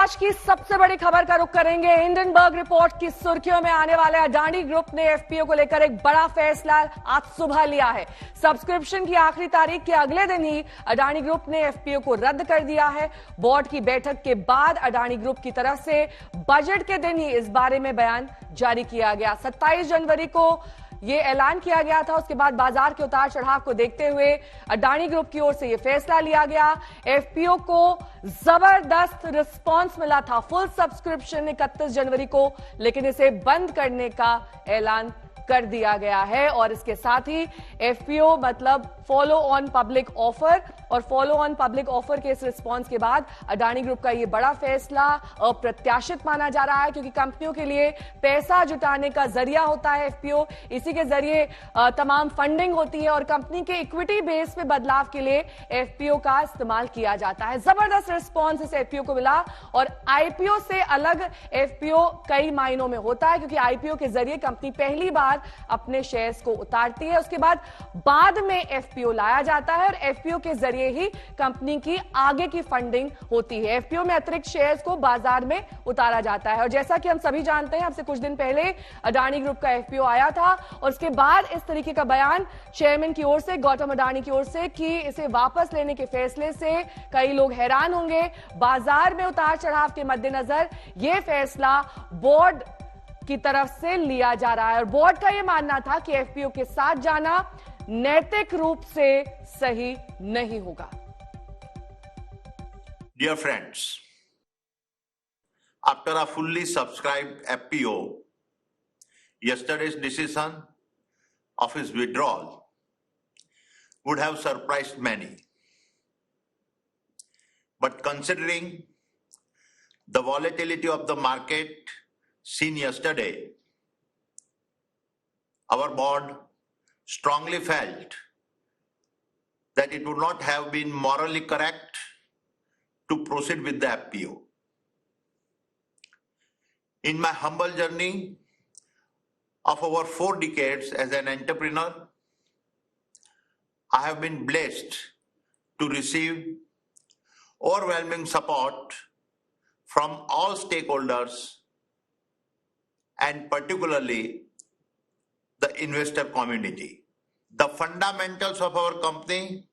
आज की सबसे बड़ी खबर का रुख करेंगे। हिंडनबर्ग रिपोर्ट की सुर्खियों में आने वाले अडानी ग्रुप ने एफपीओ को लेकर एक बड़ा फैसला आज सुबह लिया है। सब्सक्रिप्शन की आखिरी तारीख के अगले दिन ही अडानी ग्रुप ने एफपीओ को रद्द कर दिया है। बोर्ड की बैठक के बाद अडानी ग्रुप की तरफ से बजट के दिन ही इस बारे में बयान जारी किया गया। 27 जनवरी को ये ऐलान किया गया था। उसके बाद बाजार के उतार चढ़ाव को देखते हुए अडानी ग्रुप की ओर से ये फैसला लिया गया। एफपीओ को जबरदस्त रिस्पांस मिला था फुल सब्सक्रिप्शन 31 जनवरी को, लेकिन इसे बंद करने का ऐलान कर दिया गया है। और इसके साथ ही एफपीओ मतलब फॉलो ऑन पब्लिक ऑफर, और फॉलो ऑन पब्लिक ऑफर के इस रिस्पांस के बाद अडानी ग्रुप का ये बड़ा फैसला अप्रत्याशित माना जा रहा है, क्योंकि कंपनियों के लिए पैसा जुटाने का जरिया होता है एफपीओ। इसी के जरिए तमाम फंडिंग होती है और कंपनी के इक्विटी बेस में बदलाव के लिए एफपीओ का इस्तेमाल किया जाता है। जबरदस्त रिस्पांस इस एफपीओ को मिला। और आईपीओ से अलग एफपीओ कई मायनों में होता है, क्योंकि आईपीओ के जरिए कंपनी पहली बार अपने शेयर्स को उतारती है, उसके बाद में एफपीओ लाया जाता है और एफपीओ के जरिए ही कंपनी की आगे की फंडिंग होती है। एफपीओ में अतिरिक्त शेयर्स को बाजार में उतारा जाता है। और जैसा कि हम सभी जानते हैं, अब से कुछ दिन पहले अडानी ग्रुप का एफपीओ आया था और उसके बाद इस तरीके का बयान चेयरमैन की ओर से, गौतम अडानी की ओर से, कि इसे वापस लेने के फैसले से कई लोग हैरान होंगे। बाजार में उतार चढ़ाव के मद्देनजर यह फैसला बोर्ड की तरफ से लिया जा रहा है और बोर्ड का यह मानना था कि एफपीओ के साथ जाना नैतिक रूप से सही नहीं होगा। Dear friends, after a fully subscribed FPO, yesterday's decision of his withdrawal would have surprised many. But considering the volatility of the market seen yesterday, our board strongly felt that it would not have been morally correct to proceed with the FPO. In my humble journey of over 4 decades as an entrepreneur, I have been blessed to receive overwhelming support from all stakeholders and particularly the investor community. The fundamentals of our company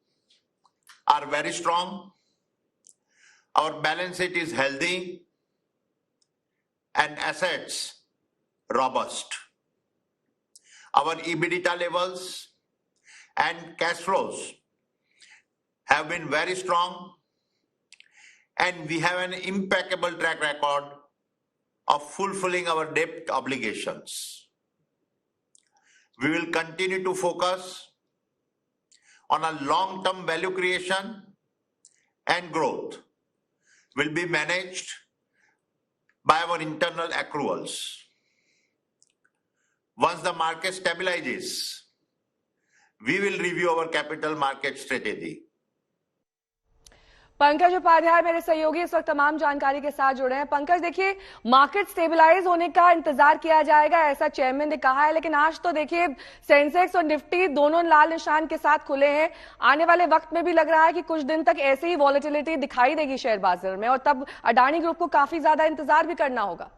are very strong. Our balance sheet is healthy and assets robust. Our EBITDA levels and cash flows have been very strong, and we have an impeccable track record of fulfilling our debt obligations. We will continue to focus on a long-term value creation, and growth will be managed by our internal accruals. Once the market stabilizes, we will review our capital market strategy. Pankaj Upadhyay मेरे सहयोगी इस वक्त तमाम जानकारी के साथ जुड़े हैं। पंकज, देखिए, मार्केट स्टेबलाइज होने का इंतजार किया जाएगा, ऐसा चेयरमैन ने कहा है, लेकिन आज तो देखिए सेंसेक्स और निफ्टी दोनों लाल निशान के साथ खुले हैं। आने वाले वक्त में भी लग रहा है कि कुछ दिन तक ऐसी ही वॉलेटिलिटी दिखाई देगी शेयर बाजार में, और तब अडानी ग्रुप को काफी ज्यादा इंतजार भी करना होगा।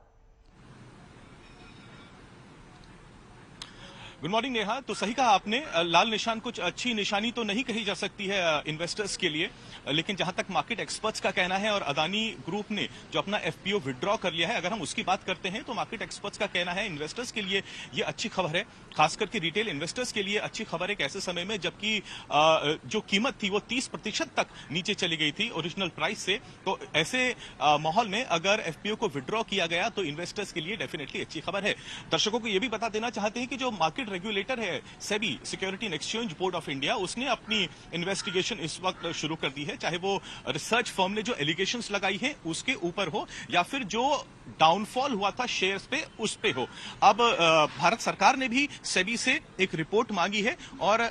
Good morning Neha. तो सही कहा आपने, लाल निशान कुछ अच्छी निशानी तो नहीं कही जा सकती है इन्वेस्टर्स के लिए, लेकिन जहां तक मार्केट एक्सपर्ट्स का कहना है और अडानी ग्रुप ने जो अपना एफपीओ विड्रॉ कर लिया है, अगर हम उसकी बात करते हैं तो मार्केट एक्सपर्ट्स का कहना है इन्वेस्टर्स के लिए ये अच्छी खबर है, खास करके रिटेल इन्वेस्टर्स के लिए अच्छी खबर है। एक ऐसे समय में जबकि जो कीमत थी वो 30% तक नीचे चली गई थी ओरिजिनल प्राइस से, तो ऐसे माहौल में अगर एफपीओ को विड्रॉ किया गया तो इन्वेस्टर्स के लिए डेफिनेटली अच्छी खबर है। दर्शकों को यह भी बता देना चाहते हैं कि जो मार्केट रेगुलेटर है SEBI, security and exchange board of India, उसने अपनी इन्वेस्टिगेशन इस वक्त शुरू कर दी है, चाहे वो रिसर्च फर्म ने जो एलिगेशंस लगाई है उसके ऊपर हो या फिर जो डाउनफॉल हुआ था शेयर्स पे उस पे हो। अब भारत सरकार ने भी सेबी से एक रिपोर्ट मांगी है और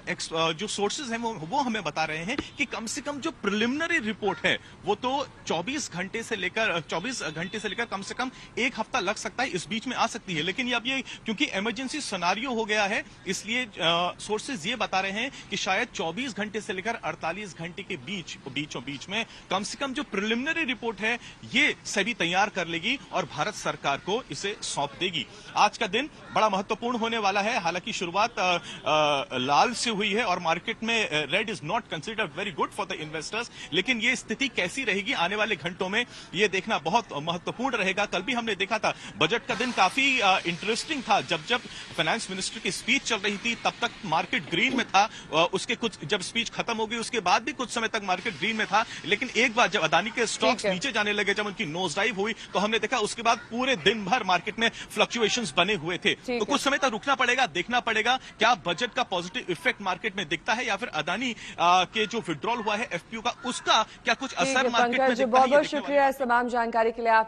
जो सोर्सेज हैं वो हमें बता रहे हैं कि कम से कम जो प्रिलिमिनरी रिपोर्ट है वो तो 24 घंटे से लेकर कम से कम 1 हफ्ता लग सकता है, इस बीच में आ सकती है। लेकिन अब ये क्योंकि इमरजेंसी सिनेरियो हो गया है, इसलिए सोर्सेज ये बता रहे हैं कि शायद 24 घंटे से लेकर 48 घंटे के बीच में कम से कम जो प्रिलिमिनरी रिपोर्ट है ये सेबी तैयार कर लेगी और भारत सरकार को इसे सौंप देगी। आज का दिन बड़ा महत्वपूर्ण होने वाला है। हालांकि शुरुआत लाल से हुई है और मार्केट में red is not considered very good for the investors, लेकिन ये स्थिति कैसी रहेगी आने वाले घंटों में ये देखना बहुत महत्वपूर्ण रहेगा। कल भी हमने देखा था बजट का दिन काफी इंटरेस्टिंग था। जब फाइनेंस मिनिस्टर की स्पीच चल रही थी तब तक मार्केट ग्रीन में था, उसके कुछ जब स्पीच खत्म हो गई उसके बाद भी कुछ समय तक मार्केट ग्रीन में था, लेकिन एक बार जब अदानी के स्टॉक्स नीचे जाने लगे, जब उनकी नोज डाइव हुई तो हमने देखा उसके बाद पूरे दिन भर मार्केट में फ्लक्चुएशंस बने हुए थे। तो कुछ समय तक रुकना पड़ेगा, देखना पड़ेगा क्या बजट का पॉजिटिव इफेक्ट मार्केट में दिखता है या फिर अदानी के जो विड्रॉल हुआ है एफपीओ का उसका क्या कुछ असर मार्केट में दिखता है। बहुत बहुत शुक्रिया इस तमाम जानकारी के लिए आपका।